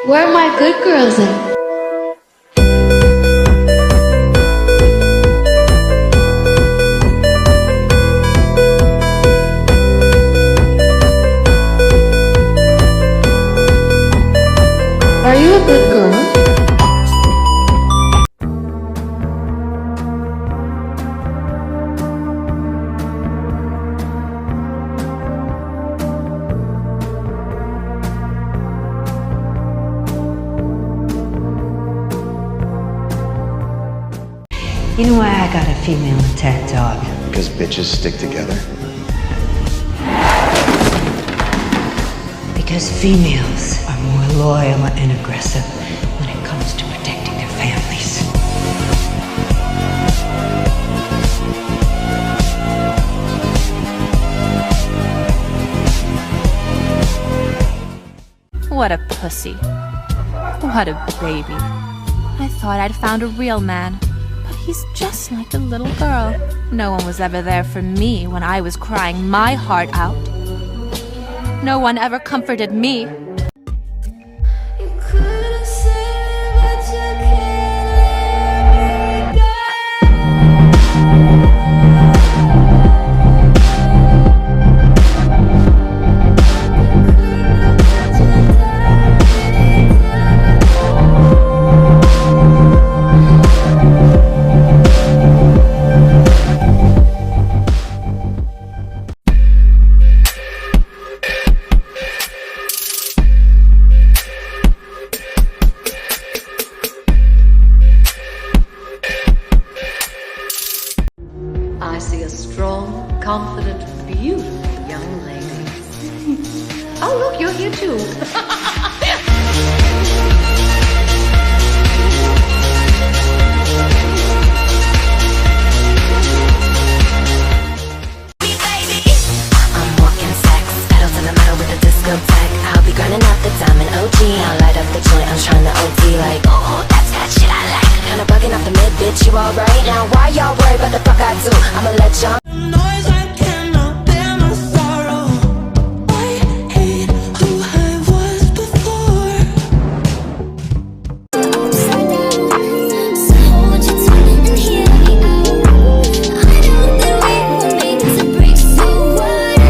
Where are my good girls at? Are you a good girl? You know why I got a female attack dog? Because bitches stick together. Because females are more loyal and aggressive when it comes to protecting their families. What a pussy. What a baby. I thought I'd found a real man, but he's just like a little girl. No one was ever there for me when I was crying my heart out. No one ever comforted me. I see a strong, confident, beautiful young lady. Oh, look, you're here too. I'm walking sex, pedal to the metal with a discotheque. I'll be grinding out the diamond OG. I'll light up the joint, I'm trying to OT like, oh, that's that shit I like. Kinda bugging off the mid, bitch, you alright? Now why y'all worry about the fuck I do? I'ma let y'all noise, I cannot bear my sorrow. I hate who I was before. So what you talking and hear me out? I know that we were made to break, so what?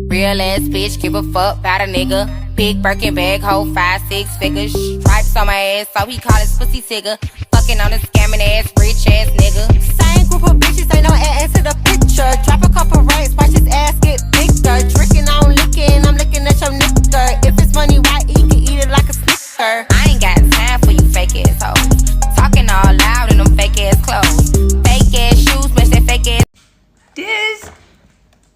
Real ass bitch, give a fuck about a nigga. Big Birkin bag, hold 5-6 figures. Stripes on my ass, so he call his pussy tigger. Fucking on a scamming ass, rich ass nigga. Same group of bitches, ain't no ass to the picture. Drop a couple ranks, watch his ass get bigger. Drinking, I'm licking, I'm looking at your nigga. If it's money, why eat? Can eat it like a snicker. I ain't got time for you fake ass hoes. Talking all loud in them fake ass clothes. Fake ass shoes, match that fake ass. Diz,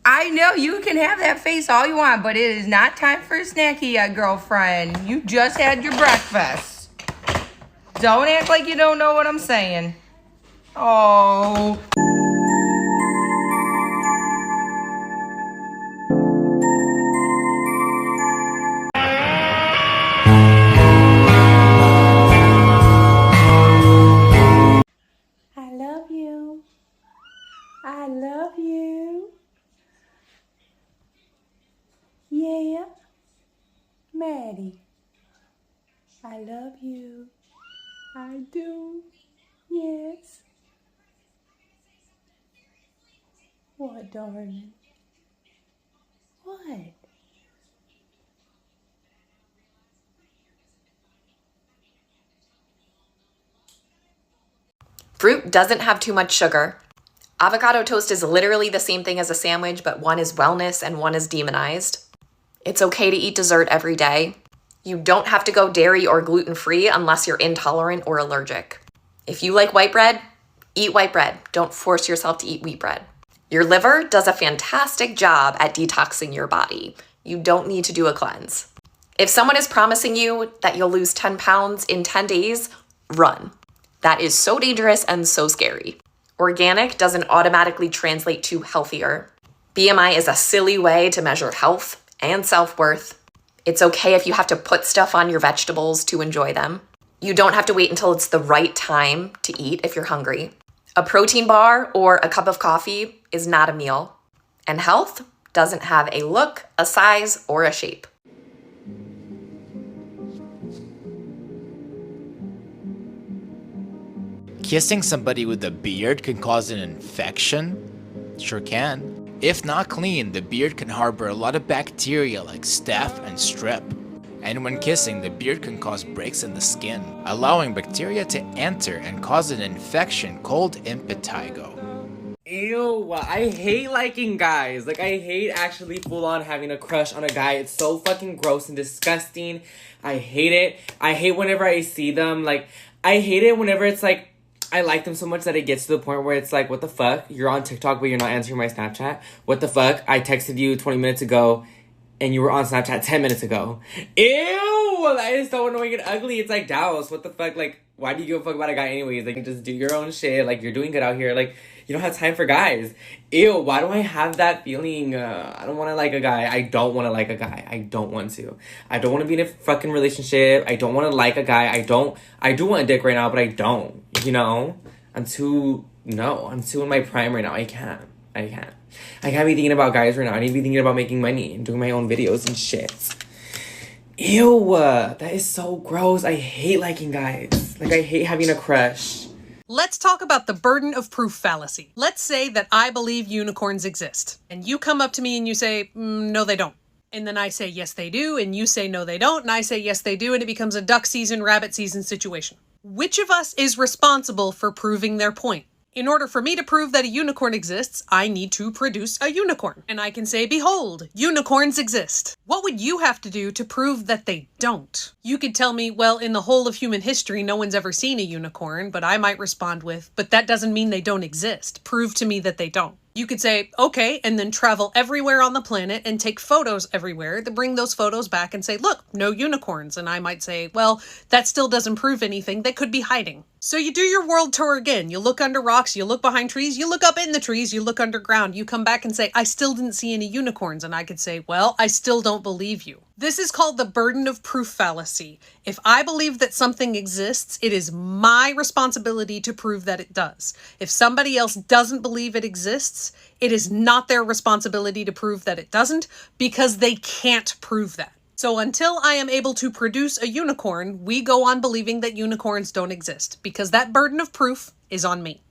I know you can have that face all you want, but it is not time for a snacky yet, girlfriend. You just had your breakfast. Don't act like you don't know what I'm saying. Oh. I love you. I love you. Yeah, Maddie. I love you. I do. Yes. What, darling? What? Fruit doesn't have too much sugar. Avocado toast is literally the same thing as a sandwich, but one is wellness and one is demonized. It's okay to eat dessert every day. You don't have to go dairy or gluten-free unless you're intolerant or allergic. If you like white bread, eat white bread. Don't force yourself to eat wheat bread. Your liver does a fantastic job at detoxing your body. You don't need to do a cleanse. If someone is promising you that you'll lose 10 pounds in 10 days, run. That is so dangerous and so scary. Organic doesn't automatically translate to healthier. BMI is a silly way to measure health and self-worth. It's okay if you have to put stuff on your vegetables to enjoy them. You don't have to wait until it's the right time to eat if you're hungry. A protein bar or a cup of coffee is not a meal. And health doesn't have a look, a size, or a shape. Kissing somebody with a beard can cause an infection? Sure can. If not clean, the beard can harbor a lot of bacteria like staph and strep. And when kissing, the beard can cause breaks in the skin, allowing bacteria to enter and cause an infection called impetigo. Ew, I hate liking guys. Like, I hate actually full-on having a crush on a guy. It's so fucking gross and disgusting. I hate it. I hate whenever I see them. Like, I hate it whenever it's like, I like them so much that it gets to the point where it's like, what the fuck? You're on TikTok, but you're not answering my Snapchat? What the fuck? I texted you 20 minutes ago, and you were on Snapchat 10 minutes ago. Ew! That is so annoying and ugly. It's like, Dallas, what the fuck? Like, why do you give a fuck about a guy anyways? Like, just do your own shit. Like, you're doing good out here. Like, you don't have time for guys. Ew, why do I have that feeling? I don't want to like a guy. I don't want to like a guy. I don't want to. I don't want to be in a fucking relationship. I don't want to like a guy. I do want a dick right now, but I don't. You know? I'm too in my prime right now. I can't be thinking about guys right now. I need to be thinking about making money and doing my own videos and shit. Ew, that is so gross. I hate liking guys. Like, I hate having a crush. Let's talk about the burden of proof fallacy. Let's say that I believe unicorns exist. And you come up to me and you say, no, they don't. And then I say, yes, they do. And you say, no, they don't. And I say, yes, they do. And it becomes a duck season, rabbit season situation. Which of us is responsible for proving their point? In order for me to prove that a unicorn exists, I need to produce a unicorn. And I can say, behold, unicorns exist. What would you have to do to prove that they don't? You could tell me, well, in the whole of human history, no one's ever seen a unicorn, but I might respond with, but that doesn't mean they don't exist. Prove to me that they don't. You could say, okay, and then travel everywhere on the planet and take photos everywhere to bring those photos back and say, look, no unicorns. And I might say, well, that still doesn't prove anything. They could be hiding. So you do your world tour again. You look under rocks, you look behind trees, you look up in the trees, you look underground. You come back and say, I still didn't see any unicorns. And I could say, well, I still don't believe you. This is called the burden of proof fallacy. If I believe that something exists, it is my responsibility to prove that it does. If somebody else doesn't believe it exists, it is not their responsibility to prove that it doesn't, because they can't prove that. So until I am able to produce a unicorn, we go on believing that unicorns don't exist, because that burden of proof is on me.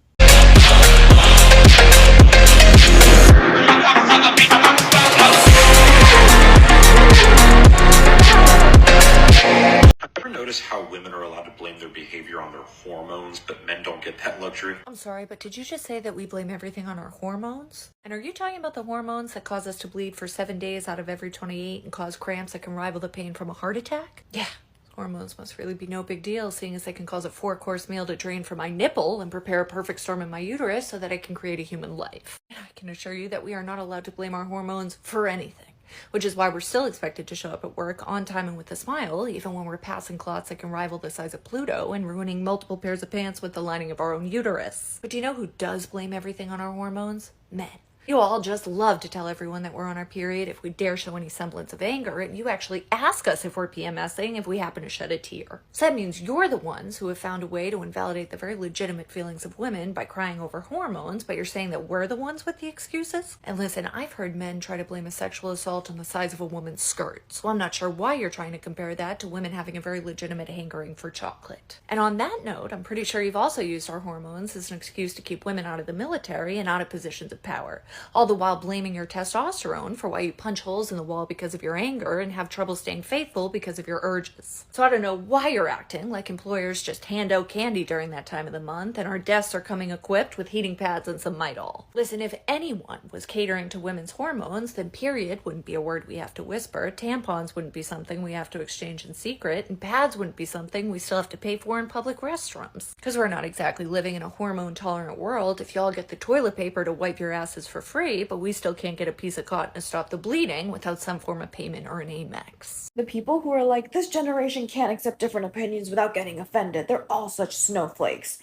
Ever notice how women are allowed to blame their behavior on their hormones, but men don't get that luxury? I'm sorry, but did you just say that we blame everything on our hormones? And are you talking about the hormones that cause us to bleed for 7 days out of every 28 and cause cramps that can rival the pain from a heart attack? Yeah. Hormones must really be no big deal, seeing as they can cause a 4-course meal to drain from my nipple and prepare a perfect storm in my uterus so that I can create a human life. And I can assure you that we are not allowed to blame our hormones for anything, which is why we're still expected to show up at work on time and with a smile, even when we're passing clots that can rival the size of Pluto and ruining multiple pairs of pants with the lining of our own uterus. But do you know who does blame everything on our hormones? Men. You all just love to tell everyone that we're on our period if we dare show any semblance of anger, and you actually ask us if we're PMSing if we happen to shed a tear. So that means you're the ones who have found a way to invalidate the very legitimate feelings of women by crying over hormones, but you're saying that we're the ones with the excuses? And listen, I've heard men try to blame a sexual assault on the size of a woman's skirt, so I'm not sure why you're trying to compare that to women having a very legitimate hankering for chocolate. And on that note, I'm pretty sure you've also used our hormones as an excuse to keep women out of the military and out of positions of power, all the while blaming your testosterone for why you punch holes in the wall because of your anger and have trouble staying faithful because of your urges. So I don't know why you're acting like employers just hand out candy during that time of the month and our desks are coming equipped with heating pads and some Midol. Listen, if anyone was catering to women's hormones, then period wouldn't be a word we have to whisper, tampons wouldn't be something we have to exchange in secret, and pads wouldn't be something we still have to pay for in public restrooms. Because we're not exactly living in a hormone-tolerant world if y'all get the toilet paper to wipe your asses for free, but we still can't get a piece of cotton to stop the bleeding without some form of payment or an Amex. The people who are like, this generation can't accept different opinions without getting offended, they're all such snowflakes,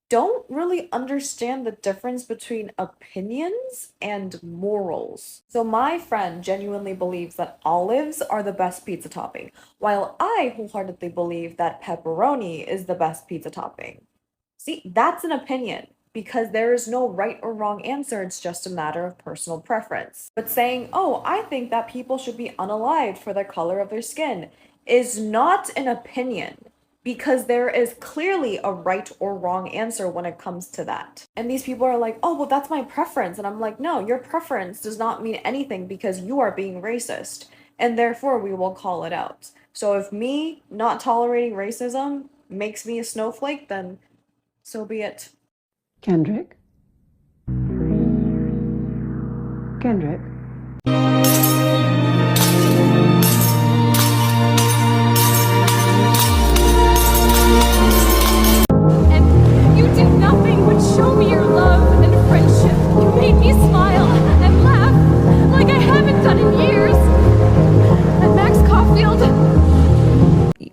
don't really understand the difference between opinions and morals. So my friend genuinely believes that olives are the best pizza topping, while I wholeheartedly believe that pepperoni is the best pizza topping. See, that's an opinion, because there is no right or wrong answer, it's just a matter of personal preference. But saying, oh, I think that people should be unalived for the color of their skin is not an opinion, because there is clearly a right or wrong answer when it comes to that. And these people are like, oh, well, that's my preference. And I'm like, no, your preference does not mean anything because you are being racist. And therefore, we will call it out. So if me not tolerating racism makes me a snowflake, then so be it. Kendrick? Kendrick? And you did nothing but show me your love and friendship. You made me smile and laugh like I haven't done in years. And Max Caulfield.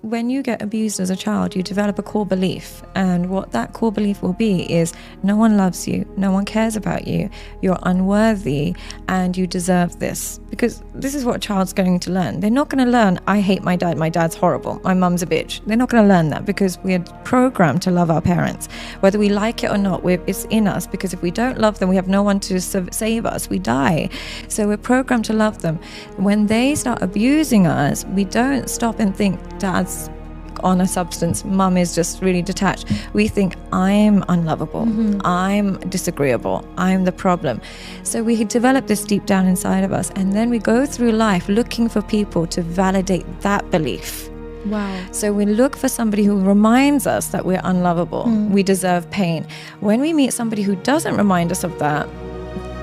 When you get abused as a child, you develop a core belief, and what that core belief will be is no one loves you, no one cares about you, you're unworthy, and you deserve this. Because this is what a child's going to learn. They're not going to learn, I hate my dad's horrible, my mum's a bitch. They're not going to learn that because we're programmed to love our parents. Whether we like it or not, it's in us, because if we don't love them, we have no one to save us, we die. So we're programmed to love them. When they start abusing us, we don't stop and think, dad's on a substance, mum is just really detached. We think, I'm unlovable, I'm disagreeable, I'm the problem. So we develop this deep down inside of us, and then we go through life looking for people to validate that belief. Wow. So we look for somebody who reminds us that we're unlovable, we deserve pain. When we meet somebody who doesn't remind us of that,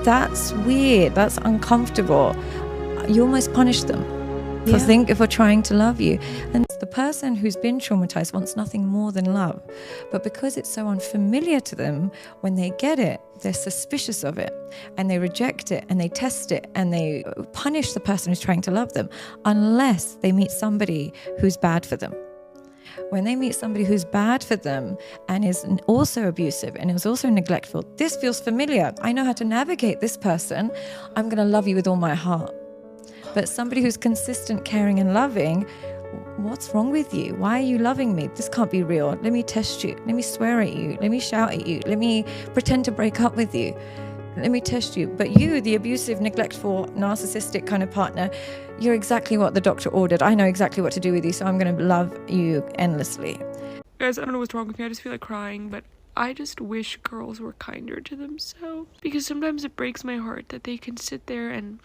that's weird, that's uncomfortable. You almost punish them for trying to love you. And the person who's been traumatized wants nothing more than love. But because it's so unfamiliar to them, when they get it, they're suspicious of it, and they reject it, and they test it, and they punish the person who's trying to love them, unless they meet somebody who's bad for them. When they meet somebody who's bad for them and is also abusive and is also neglectful, this feels familiar. I know how to navigate this person. I'm going to love you with all my heart. But somebody who's consistent, caring, and loving, what's wrong with you? Why are you loving me? This can't be real. Let me test you. Let me swear at you. Let me shout at you. Let me pretend to break up with you. Let me test you. But you, the abusive, neglectful, narcissistic kind of partner, you're exactly what the doctor ordered. I know exactly what to do with you, so I'm going to love you endlessly. Guys, I don't know what's wrong with me. I just feel like crying, but I just wish girls were kinder to themselves. Because sometimes it breaks my heart that they can sit there and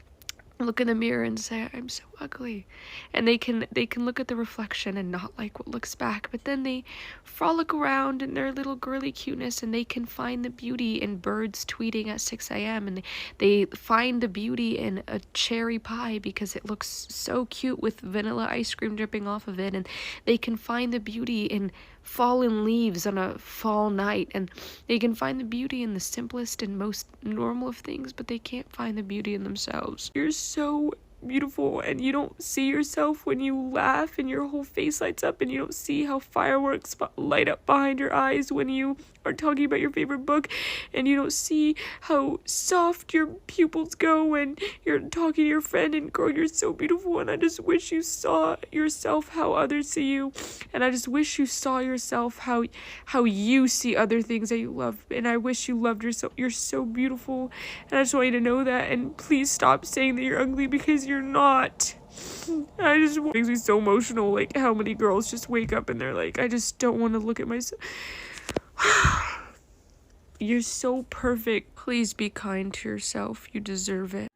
look in the mirror and say, I'm so ugly, and they can look at the reflection and not like what looks back, but then they frolic around in their little girly cuteness, and they can find the beauty in birds tweeting at 6 a.m. and they find the beauty in a cherry pie because it looks so cute with vanilla ice cream dripping off of it, and they can find the beauty in fallen leaves on a fall night, and they can find the beauty in the simplest and most normal of things, but they can't find the beauty in themselves. You're so beautiful, and you don't see yourself when you laugh and your whole face lights up, and you don't see how fireworks light up behind your eyes when you are talking about your favorite book, and you don't see how soft your pupils go when you're talking to your friend, and girl, you're so beautiful, and I just wish you saw yourself how others see you, and I just wish you saw yourself how you see other things that you love, and I wish you loved yourself. You're so beautiful, and I just want you to know that, and please stop saying that you're ugly, because you're not. It makes me so emotional, like how many girls just wake up and they're like, I just don't want to look at myself. You're so perfect. Please be kind to yourself. You deserve it.